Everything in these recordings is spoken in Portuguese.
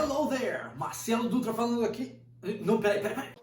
Hello there! Marcelo Dutra falando aqui. Não, peraí.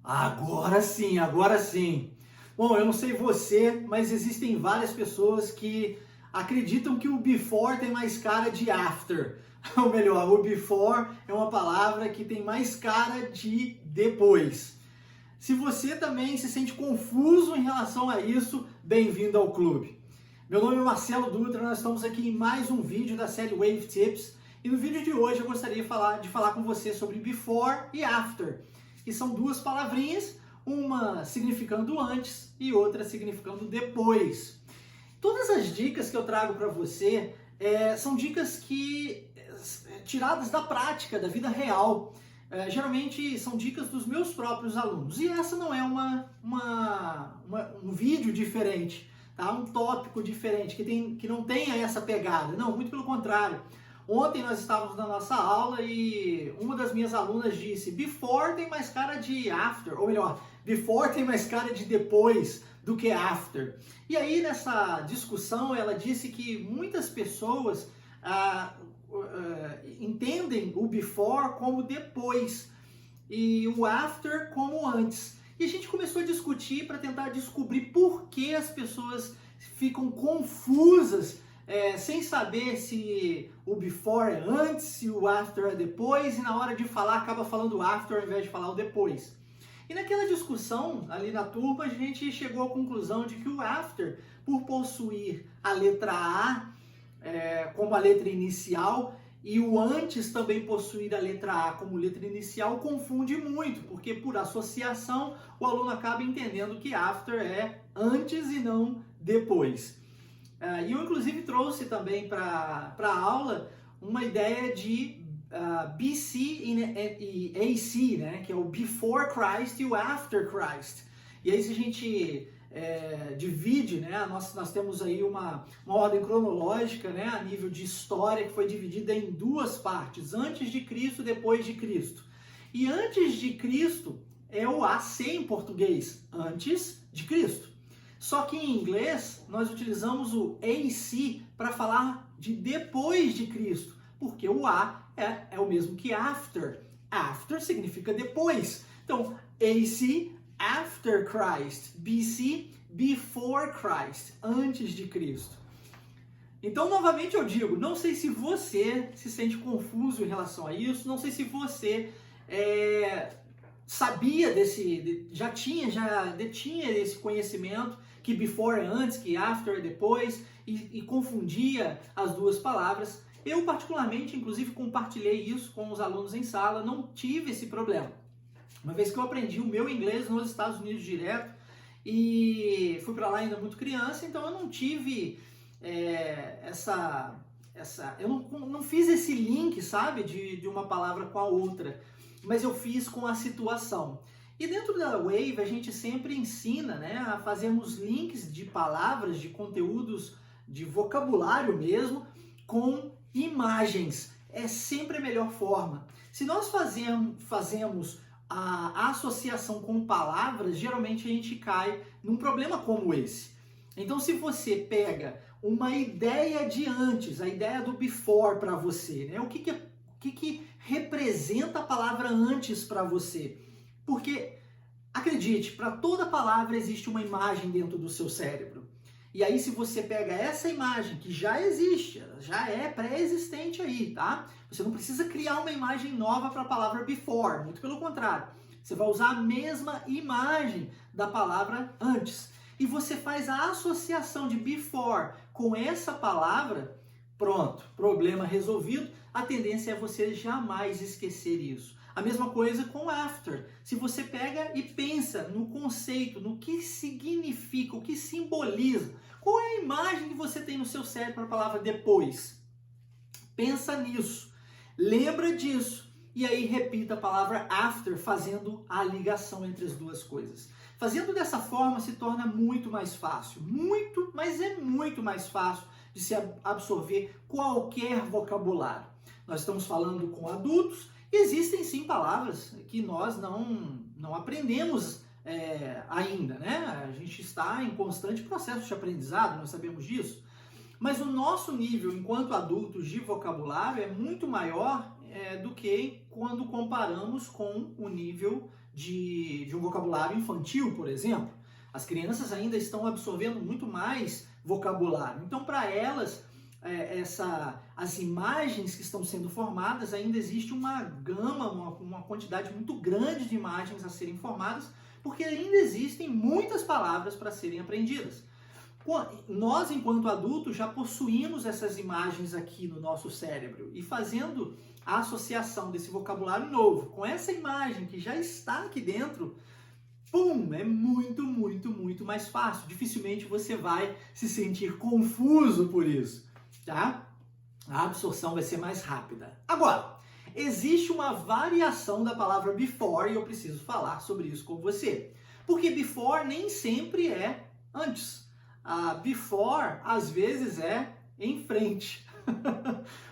Agora sim, agora sim. Bom, eu não sei você, mas existem várias pessoas que acreditam que o before tem mais cara de after. Ou melhor, o before é uma palavra que tem mais cara de depois. Se você também se sente confuso em relação a isso, bem-vindo ao clube. Meu nome é Marcelo Dutra, nós estamos aqui em mais um vídeo da série Wave Tips. E no vídeo de hoje eu gostaria de falar com você sobre before e after, que são duas palavrinhas, uma significando antes e outra significando depois. Todas as dicas que eu trago para você são dicas tiradas da prática, da vida real. Geralmente são dicas dos meus próprios alunos. E essa não é um vídeo diferente, tá? Um tópico diferente, que não tenha essa pegada. Não, muito pelo contrário. Ontem nós estávamos na nossa aula e uma das minhas alunas disse: before tem mais cara de after, ou melhor, before tem mais cara de depois do que after. E aí nessa discussão ela disse que muitas pessoas entendem o before como depois e o after como antes. E a gente começou a discutir para tentar descobrir por que as pessoas ficam confusas sem saber se o before é antes, se o after é depois, e na hora de falar acaba falando after ao invés de falar o depois. E naquela discussão ali na turma a gente chegou à conclusão de que o after, por possuir a letra A como a letra inicial e o antes também possuir a letra A como letra inicial, confunde muito, porque por associação o aluno acaba entendendo que after é antes e não depois. E eu inclusive trouxe também para a aula uma ideia de BC e AC, né, que é o Before Christ e o After Christ. E aí se a gente divide, né, nós temos aí uma ordem cronológica, né, a nível de história, que foi dividida em duas partes: antes de Cristo e depois de Cristo. E antes de Cristo é o AC em português, antes de Cristo. Só que em inglês nós utilizamos o AC para falar de depois de Cristo, porque o A é o mesmo que after. After significa depois. Então, AC, after Christ. BC, before Christ, antes de Cristo. Então, novamente eu digo, não sei se você se sente confuso em relação a isso, não sei se você sabia já detinha esse conhecimento que before é antes, que after é depois, e confundia as duas palavras. Eu particularmente, inclusive, compartilhei isso com os alunos em sala, não tive esse problema. Uma vez que eu aprendi o meu inglês nos Estados Unidos direto, e fui para lá ainda muito criança, então eu não tive eu não fiz esse link, sabe, de uma palavra com a outra, mas eu fiz com a situação. E dentro da Wave a gente sempre ensina, né, a fazermos links de palavras, de conteúdos, de vocabulário mesmo, com imagens. É sempre a melhor forma. Se nós fazemos a associação com palavras, geralmente a gente cai num problema como esse. Então, se você pega uma ideia de antes, a ideia do before para você, né, o que representa a palavra antes para você? Porque, acredite, para toda palavra existe uma imagem dentro do seu cérebro. E aí, se você pega essa imagem, que já existe, já é pré-existente aí, tá? Você não precisa criar uma imagem nova para a palavra before, muito pelo contrário. Você vai usar a mesma imagem da palavra antes. E você faz a associação de before com essa palavra, pronto, problema resolvido. A tendência é você jamais esquecer isso. A mesma coisa com after. Se você pega e pensa no conceito, no que significa, o que simboliza, qual é a imagem que você tem no seu cérebro para a palavra depois? Pensa nisso, lembra disso e aí repita a palavra after, fazendo a ligação entre as duas coisas. Fazendo dessa forma se torna muito mais fácil, mas é muito mais fácil de se absorver qualquer vocabulário. Nós estamos falando com adultos. Existem sim palavras que nós não aprendemos ainda, né? A gente está em constante processo de aprendizado, nós sabemos disso. Mas o nosso nível enquanto adultos de vocabulário é muito maior do que quando comparamos com o nível de um vocabulário infantil, por exemplo. As crianças ainda estão absorvendo muito mais vocabulário. Então, para elas, as imagens que estão sendo formadas, ainda existe uma gama, uma quantidade muito grande de imagens a serem formadas, porque ainda existem muitas palavras para serem aprendidas. Nós, enquanto adultos, já possuímos essas imagens aqui no nosso cérebro e fazendo a associação desse vocabulário novo com essa imagem que já está aqui dentro, pum, é muito, muito, muito mais fácil. Dificilmente você vai se sentir confuso por isso, tá? A absorção vai ser mais rápida. Agora, existe uma variação da palavra before e eu preciso falar sobre isso com você. Porque before nem sempre é antes. Before, às vezes, é em frente.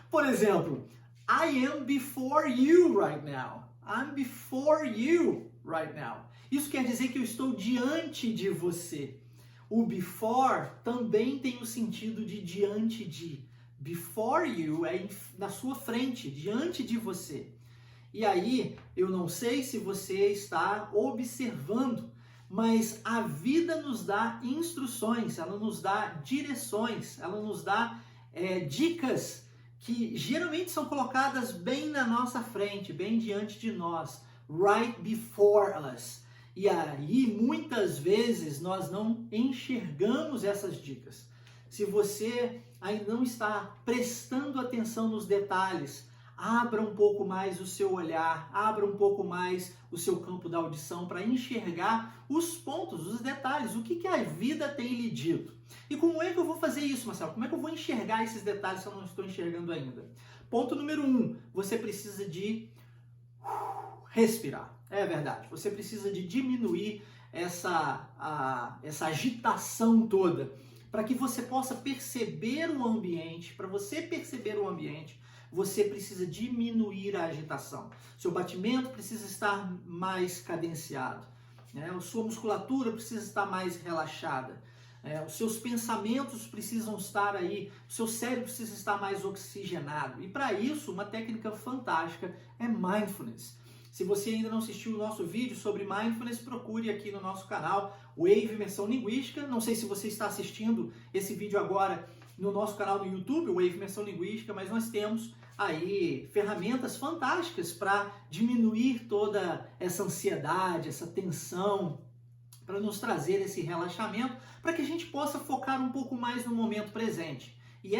Por exemplo, I am before you right now. I'm before you right now. Isso quer dizer que eu estou diante de você. O before também tem o sentido de diante de. Before you é na sua frente, diante de você. E aí, eu não sei se você está observando, mas a vida nos dá instruções, ela nos dá direções, ela nos dá dicas que geralmente são colocadas bem na nossa frente, bem diante de nós, right before us. E aí, muitas vezes, nós não enxergamos essas dicas. Se você ainda não está prestando atenção nos detalhes, abra um pouco mais o seu olhar, abra um pouco mais o seu campo da audição para enxergar os pontos, os detalhes, o que a vida tem lhe dito. E como é que eu vou fazer isso, Marcelo? Como é que eu vou enxergar esses detalhes se eu não estou enxergando ainda? Ponto número 1, você precisa de respirar. É verdade, você precisa de diminuir essa agitação toda, para que você possa perceber o ambiente. Para você perceber o ambiente, você precisa diminuir a agitação. Seu batimento precisa estar mais cadenciado, né? A sua musculatura precisa estar mais relaxada. Os seus pensamentos precisam estar aí, o seu cérebro precisa estar mais oxigenado. E para isso, uma técnica fantástica é mindfulness. Se você ainda não assistiu o nosso vídeo sobre mindfulness, procure aqui no nosso canal, Wave Imersão Linguística. Não sei se você está assistindo esse vídeo agora no nosso canal no YouTube, Wave Imersão Linguística, mas nós temos aí ferramentas fantásticas para diminuir toda essa ansiedade, essa tensão, para nos trazer esse relaxamento, para que a gente possa focar um pouco mais no momento presente. E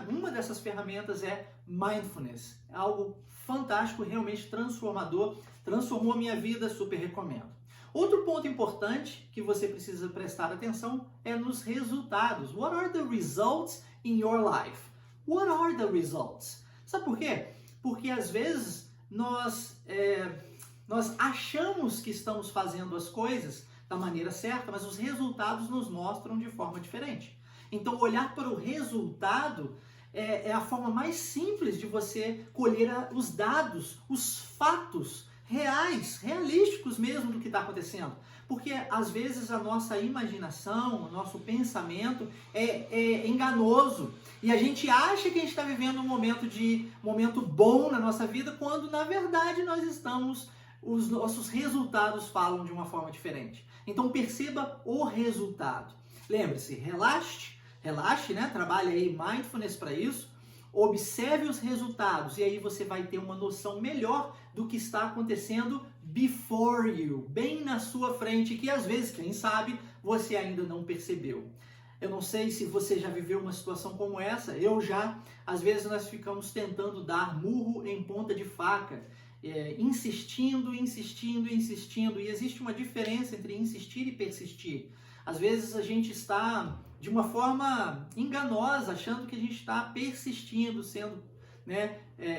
uma dessas ferramentas é mindfulness. É algo fantástico, realmente transformador, transformou a minha vida, super recomendo. Outro ponto importante que você precisa prestar atenção é nos resultados. What are the results in your life? What are the results? Sabe por quê? Porque às vezes nós achamos que estamos fazendo as coisas da maneira certa, mas os resultados nos mostram de forma diferente. Então, olhar para o resultado é a forma mais simples de você colher os dados, os fatos reais, realísticos mesmo do que está acontecendo. Porque, às vezes, a nossa imaginação, o nosso pensamento é enganoso. E a gente acha que a gente está vivendo um momento bom na nossa vida, quando, na verdade, os nossos resultados falam de uma forma diferente. Então, perceba o resultado. Lembre-se, relaxe, né? Trabalhe aí mindfulness para isso. Observe os resultados e aí você vai ter uma noção melhor do que está acontecendo before you, bem na sua frente, que às vezes, quem sabe, você ainda não percebeu. Eu não sei se você já viveu uma situação como essa, eu já. Às vezes nós ficamos tentando dar murro em ponta de faca, insistindo, e existe uma diferença entre insistir e persistir. Às vezes a gente está de uma forma enganosa, achando que a gente está persistindo, sendo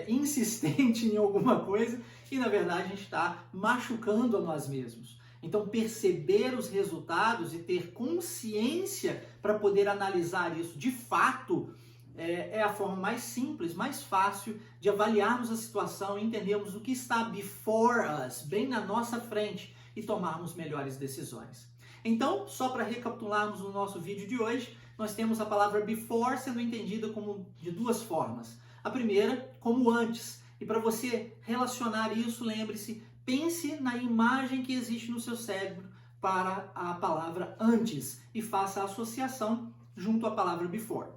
insistente em alguma coisa, e na verdade a gente está machucando a nós mesmos. Então, perceber os resultados e ter consciência para poder analisar isso de fato é a forma mais simples, mais fácil de avaliarmos a situação e entendermos o que está before us, bem na nossa frente, e tomarmos melhores decisões. Então, só para recapitularmos o nosso vídeo de hoje, nós temos a palavra before sendo entendida de duas formas. A primeira, como antes. E para você relacionar isso, lembre-se, pense na imagem que existe no seu cérebro para a palavra antes e faça a associação junto à palavra before.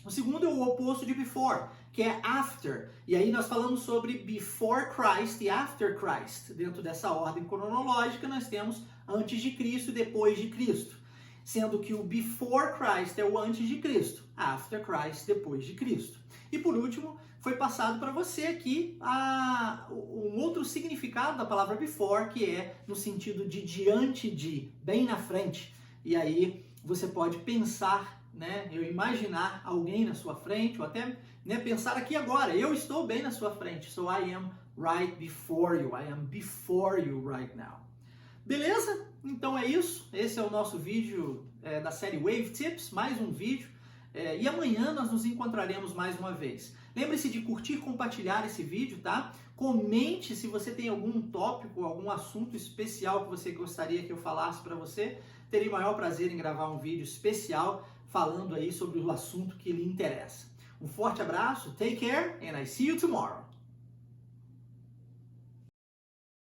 O segundo é o oposto de before, que é after. E aí nós falamos sobre before Christ e after Christ. Dentro dessa ordem cronológica, nós temos antes de Cristo e depois de Cristo. Sendo que o before Christ é o antes de Cristo, after Christ, depois de Cristo. E por último, foi passado para você aqui um outro significado da palavra before, que é no sentido de diante de, bem na frente. E aí você pode pensar, né, eu imaginar alguém na sua frente, ou até, né, pensar aqui agora, eu estou bem na sua frente. So I am right before you, I am before you right now. Beleza? Então é isso. Esse é o nosso vídeo da série Wave Tips, mais um vídeo. E amanhã nós nos encontraremos mais uma vez. Lembre-se de curtir e compartilhar esse vídeo, tá? Comente se você tem algum tópico, algum assunto especial que você gostaria que eu falasse para você. Terei o maior prazer em gravar um vídeo especial falando aí sobre o assunto que lhe interessa. Um forte abraço, take care, and I see you tomorrow.